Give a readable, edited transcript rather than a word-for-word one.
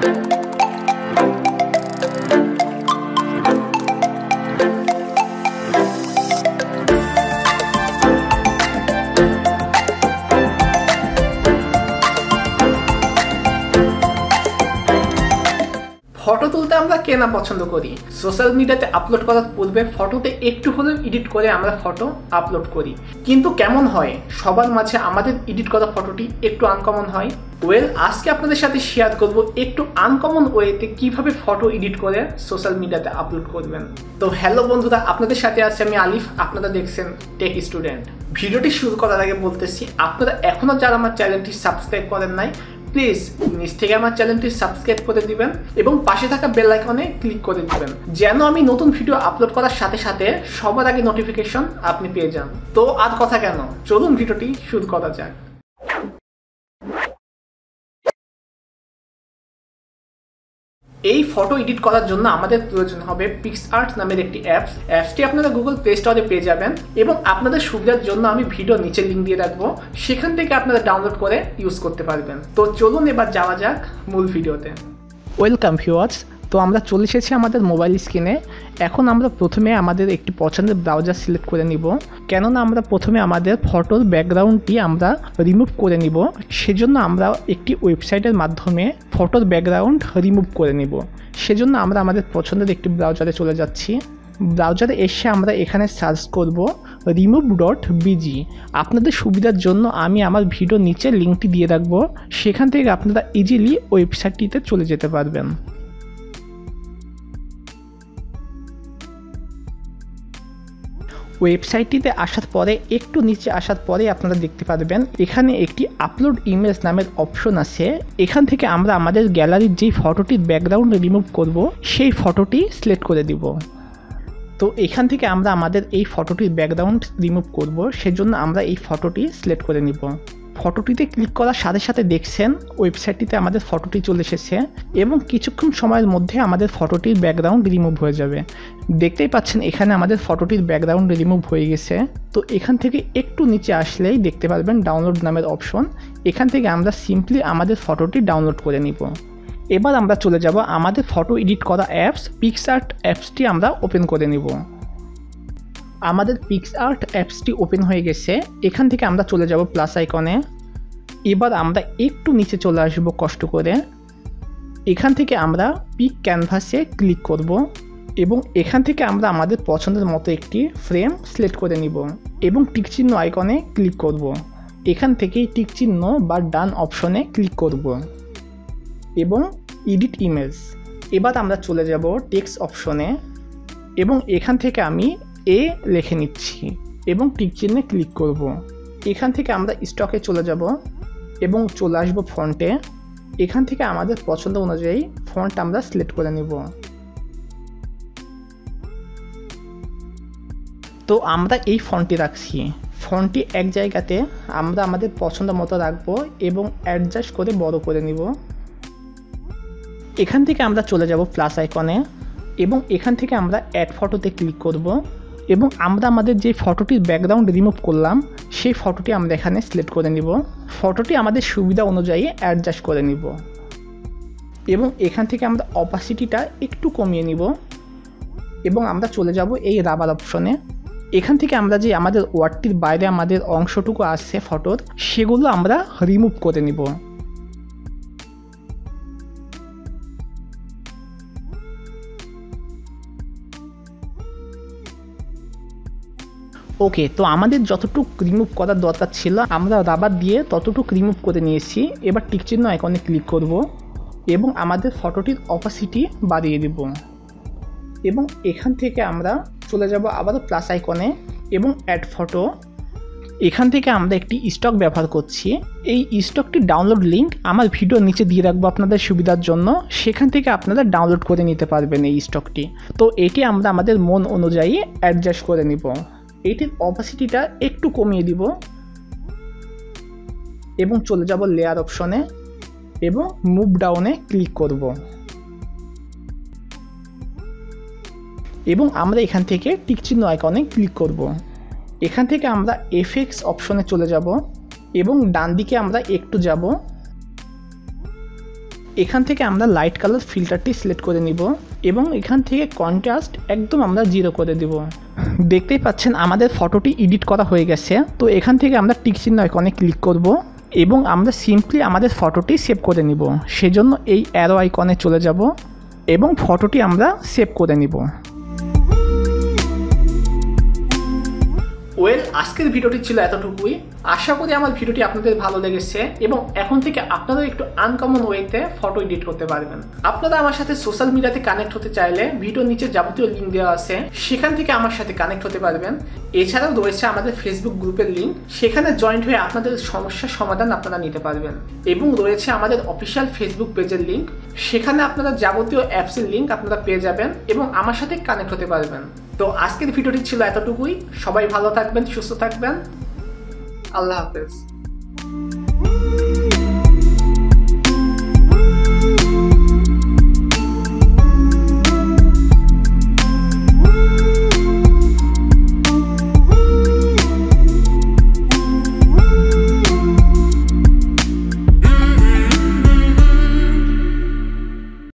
Photo তুলতে আমরা কে না পছন্দ করি। সোশ্যাল মিডিয়াতে আপলোড করার পূর্বে ফটোতে একটু হলেও এডিট করে আমরা ফটো আপলোড করি, কিন্তু কেমন হয় সবার মাঝে আমাদের এডিট করা ফটোটি একটু আনকমন হয়। আজকে আপনাদের সাথে শেয়ার করব একটু আনকমন ওয়েতে কিভাবে ফটো এডিট করে সোশ্যাল মিডিয়াতে আপলোড করবেন। তো হ্যালো বন্ধুরা, আপনাদের সাথে আছি আমি আলিফ, আপনারা দেখছেন টেক স্টুডেন্ট। ভিডিওটি শুরু করার আগে বলতেছি, আপনারা এখনো যারা আমার চ্যানেলটি সাবস্ক্রাইব করেন নাই, প্লিজ নিচ থেকে আমার চ্যানেলটি সাবস্ক্রাইব করে দিবেন এবং পাশে থাকা বেল আইকনে ক্লিক করে দিবেন, যেন আমি নতুন ভিডিও আপলোড করার সাথে সাথে সবার আগে নোটিফিকেশন আপনি পেয়ে যান। তো আর কথা কেন, চলুন ভিডিওটি শুরু করা যাক। এই ফটো এডিট করার জন্য আমাদের প্রয়োজন হবে পিক্সআর্ট নামের একটি অ্যাপসটি আপনারা গুগল প্লে স্টোরে পেয়ে যাবেন এবং আপনাদের সুবিধার জন্য আমি ভিডিও নিচে লিঙ্ক দিয়ে রাখবো, সেখান থেকে আপনারা ডাউনলোড করে ইউজ করতে পারবেন। তো চলুন এবার যাওয়া যাক মূল ভিডিওতে। ওয়েলকাম ভিউয়ার্স, তো আমরা চলে এসেছি আমাদের মোবাইল স্ক্রিনে। এখন আমরা প্রথমে আমাদের একটি পছন্দের ব্রাউজার সিলেক্ট করে নিব, কেননা আমরা প্রথমে আমাদের ফটোর ব্যাকগ্রাউন্ডটি আমরা রিমুভ করে নিব। সেজন্য আমরা একটি ওয়েবসাইটের মাধ্যমে ফটোর ব্যাকগ্রাউন্ড রিমুভ করে নিব। সেজন্য আমরা আমাদের পছন্দের একটি ব্রাউজারে চলে যাচ্ছি। ব্রাউজারে এসে আমরা এখানে সার্চ করব remove.bg। আপনাদের সুবিধার জন্য আমি আমার ভিডিও নিচে লিঙ্কটি দিয়ে রাখবো, সেখান থেকে আপনারা ইজিলি ওয়েবসাইটটিতে চলে যেতে পারবেন। ওয়েবসাইটটিতে আসার পরে একটু নিচে আসার পরে আপনারা দেখতে পারবেন এখানে একটি আপলোড ইমেজ নামের অপশন আছে। এখান থেকে আমরা আমাদের গ্যালারির যেই ফটোটির ব্যাকগ্রাউন্ড রিমুভ করব সেই ফটোটি সিলেক্ট করে দিব। তো এখান থেকে আমরা আমাদের এই ফটোটির ব্যাকগ্রাউন্ড রিমুভ করব, সেজন্য আমরা এই ফটোটি সিলেক্ট করে নিব। ফটোটিতে ক্লিক করার সাথে সাথে দেখছেন ওয়েবসাইটটিতে আমাদের ফটোটি চলে এসেছে এবং কিছুক্ষণ সময়ের মধ্যে আমাদের ফটোটির ব্যাকগ্রাউন্ড রিমুভ হয়ে যাবে। দেখতেই পাচ্ছেন এখানে আমাদের ফটোটির ব্যাকগ্রাউন্ড রিমুভ হয়ে গেছে। তো এখান থেকে একটু নিচে আসলেই দেখতে পারবেন ডাউনলোড নামের অপশন, এখান থেকে আমরা সিম্পলি আমাদের ফটোটি ডাউনলোড করে নিব। এবার আমরা চলে যাব আমাদের ফটো এডিট করা অ্যাপস পিক্সআর্ট অ্যাপসটি আমরা ওপেন করে নিব। আমাদের পিক্সআর্ট অ্যাপসটি ওপেন হয়ে গেছে। এখান থেকে আমরা চলে যাব প্লাস আইকনে। এবার আমরা একটু নিচে চলে আসব কষ্ট করে। এখান থেকে আমরা পিক ক্যানভাসে ক্লিক করব এবং এখান থেকে আমরা আমাদের পছন্দের মতো একটি ফ্রেম সিলেক্ট করে নিব এবং টিকচিহ্ন আইকনে ক্লিক করব। এখান থেকেই টিকচিহ্ন বা ডান অপশনে ক্লিক করব এবং এডিট ইমেজ। এবার আমরা চলে যাব টেক্সট অপশনে এবং এখান থেকে আমি লিখে নিচ্ছি এবং টিকচিহ্নে ক্লিক করব। এখান থেকে আমরা স্টকে চলে যাব এবং চলে আসবো ফন্টে। এখান থেকে আমাদের পছন্দ অনুযায়ী ফন্ট আমরা সিলেক্ট করে নেব। তো আমরা এই ফন্টটি রাখছি, ফন্টটি এক জায়গাতে আমরা আমাদের পছন্দ মতো রাখবো এবং অ্যাডজাস্ট করে বড় করে নিব। এখান থেকে আমরা চলে যাব প্লাস আইকনে এবং এখান থেকে আমরা অ্যাড ফটোতে ক্লিক করব এবং আমরা আমাদের যে ফটোটির ব্যাকগ্রাউন্ড রিমুভ করলাম সেই ফটোটি আমরা এখানে সিলেক্ট করে নিব। ফটোটি আমাদের সুবিধা অনুযায়ী অ্যাডজাস্ট করে নিব এবং এখান থেকে আমরা অপাসিটিটা একটু কমিয়ে নিব এবং আমরা চলে যাব এই রাবার অপশনে। এখান থেকে আমরা যে আমাদের ওয়ার্ডটির বাইরে আমাদের অংশটুকু আসছে ফটোর, সেগুলো আমরা রিমুভ করে নিব। ওকে, তো আমাদের যতটুকু রিমুভ করার দরকার ছিল আমরা রাবার দিয়ে ততটুকু রিমুভ করে নিয়েছি। এবার টিকচিহ্ন আইকনে ক্লিক করব এবং আমাদের ফটোটির অপাসিটি বাড়িয়ে দেব এবং এখান থেকে আমরা চলে যাব আবারও প্লাস আইকনে এবং অ্যাড ফটো। এখান থেকে আমরা একটি স্টক ব্যবহার করছি। এই স্টকটি ডাউনলোড লিঙ্ক আমার ভিডিওর নিচে দিয়ে রাখবো আপনাদের সুবিধার জন্য, সেখান থেকে আপনারা ডাউনলোড করে নিতে পারবেন এই স্টকটি। তো এটি আমরা আমাদের মন অনুযায়ী অ্যাডজাস্ট করে নিব। এটির অপাসিটিটা একটু কমিয়ে দিব এবং চলে যাব লেয়ার অপশনে এবং মুভ ডাউনে ক্লিক করব এবং আমরা এখান থেকে টিকচিহ্ন আইকনে ক্লিক করব। এখান থেকে আমরা এফএক্স অপশনে চলে যাব এবং ডান দিকে আমরা একটু যাব এখান থেকে আমরা লাইট কালার ফিল্টারটি সিলেক্ট করে নিব এবং এখান থেকে কন্ট্রাস্ট একদম আমরা 0 করে দিব। দেখতেই পাচ্ছেন আমাদের ফটোটি এডিট করা হয়ে গেছে। তো এখান থেকে আমরা টিক চিহ্ন আইকনে ক্লিক করব এবং আমরা সিম্পলি আমাদের ফটোটি সেভ করে নিব। সেজন্য এই অ্যারো আইকনে চলে যাব এবং ফটোটি আমরা সেভ করে নিব। ওয়েল, আজকের ভিডিওটি ছিল এতটুকুই। আশা করি আমার ভিডিওটি আপনাদের ভালো লেগেছে এবং এখন থেকে আপনারা একটু আনকমন ওয়েতে ফটো এডিট করতে পারবেন। আপনারা আমার সাথে সোশ্যাল মিডিয়াতে কানেক্ট হতে চাইলে ভিডিওর নিচে যাবতীয় লিঙ্ক দেওয়া আছে, সেখান থেকে আমার সাথে কানেক্ট হতে পারবেন। এছাড়াও রয়েছে আমাদের ফেসবুক গ্রুপের লিঙ্ক, সেখানে জয়েন্ট হয়ে আপনাদের সমস্যার সমাধান আপনারা নিতে পারবেন। এবং রয়েছে আমাদের অফিসিয়াল ফেসবুক পেজের লিঙ্ক, সেখানে আপনারা যাবতীয় অ্যাপসের লিঙ্ক আপনারা পেয়ে যাবেন এবং আমার সাথে কানেক্ট হতে পারবেন। তো আজকের ভিডিওটি ছিল এতটুকুই। সবাই ভালো থাকবেন, সুস্থ থাকবেন। আল্লাহ হাফেজ।